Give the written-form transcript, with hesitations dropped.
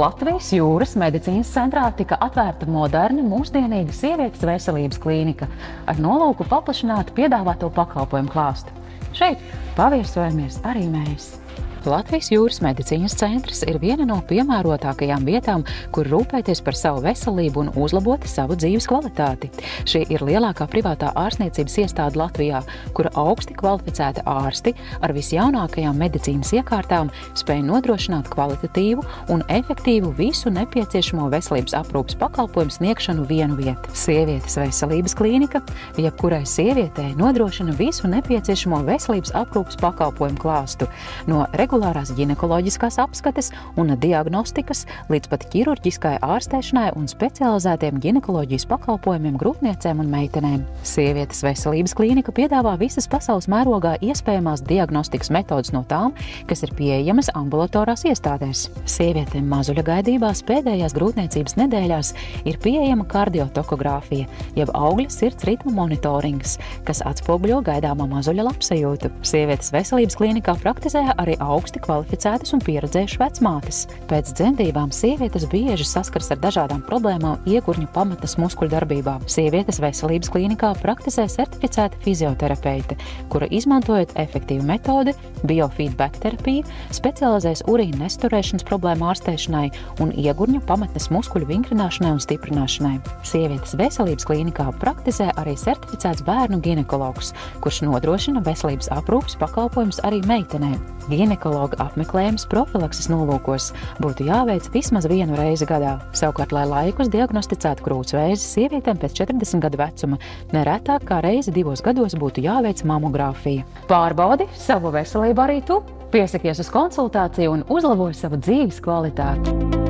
Latvijas jūras medicīnas centrā tika atvērta moderna, mūsdienīga sievietes veselības klīnika ar nolūku paplašināt piedāvāto pakalpojumu klāstu. Šeit paviesojamies arī mēs. Latvijas jūras medicīnas centrs ir viena no piemērotākajām vietām, kur rūpēties par savu veselību un uzlabot savu dzīves kvalitāti. Šī ir lielākā privātā ārstniecības iestāde Latvijā, kura augsti kvalificēti ārsti ar visjaunākajām medicīnas iekārtām spēj nodrošināt kvalitatīvu un efektīvu visu nepieciešamo veselības aprūpes pakalpojumu sniegšanu vienu vietu. Sievietes veselības klīnika jebkurai sievietei nodrošina visu nepieciešamo veselības aprūpes pakalpojumu klāstu no regulārās ginekoloģiskās apskates un diagnostikas līdz pat ķirurģiskai ārstēšanai un specializētiem ginekoloģijas pakalpojumiem grūtniecēm un meitenēm. Sievietes veselības klīnika piedāvā visas pasaules mērogā iespējamās diagnostikas metodas no tām, kas ir pieejamas ambulatorās iestādēs. Sievietēm mazuļa gaidībās pēdējās grūtniecības nedēļās ir pieejama kardiotokogrāfija, jeb augļa sirds ritma monitorings, kas atspoguļo gaidāmā mazuļa labsajūtu. Sievietes veselības klīnikā praktizē arī augsti kvalificētas un pieredzējušas vecmātes. Pēc dzemdībām sievietes bieži saskars ar dažādām problēmām iegurņu pamatnes muskuļu darbībā. Sievietes veselības klīnikā praktizē certificēta fizioterapeite, kura izmantojot efektīvu metodi, biofeedback terapiju, specializēs urīna nesturēšanas problēmu ārstēšanai un iegurņu pamatnes muskuļu vingrināšanai un stiprināšanai. Sievietes veselības klīnikā praktizē arī certificēts bērnu ginekologs, kurš nodrošina veselības aprūpes pakalpojumus arī meitenēm. Ginekologa apmeklējums profilakses nolūkos būtu jāveic vismaz vienu reizi gadā. Savukārt, lai laikus diagnosticētu krūtsvēzi sievietēm pēc 40 gadu vecuma, neretāk kā reizi 2 gados būtu jāveic mamogrāfija. Pārbaudi savu veselību arī tu, piesakies uz konsultāciju un uzlaboj savu dzīves kvalitāti.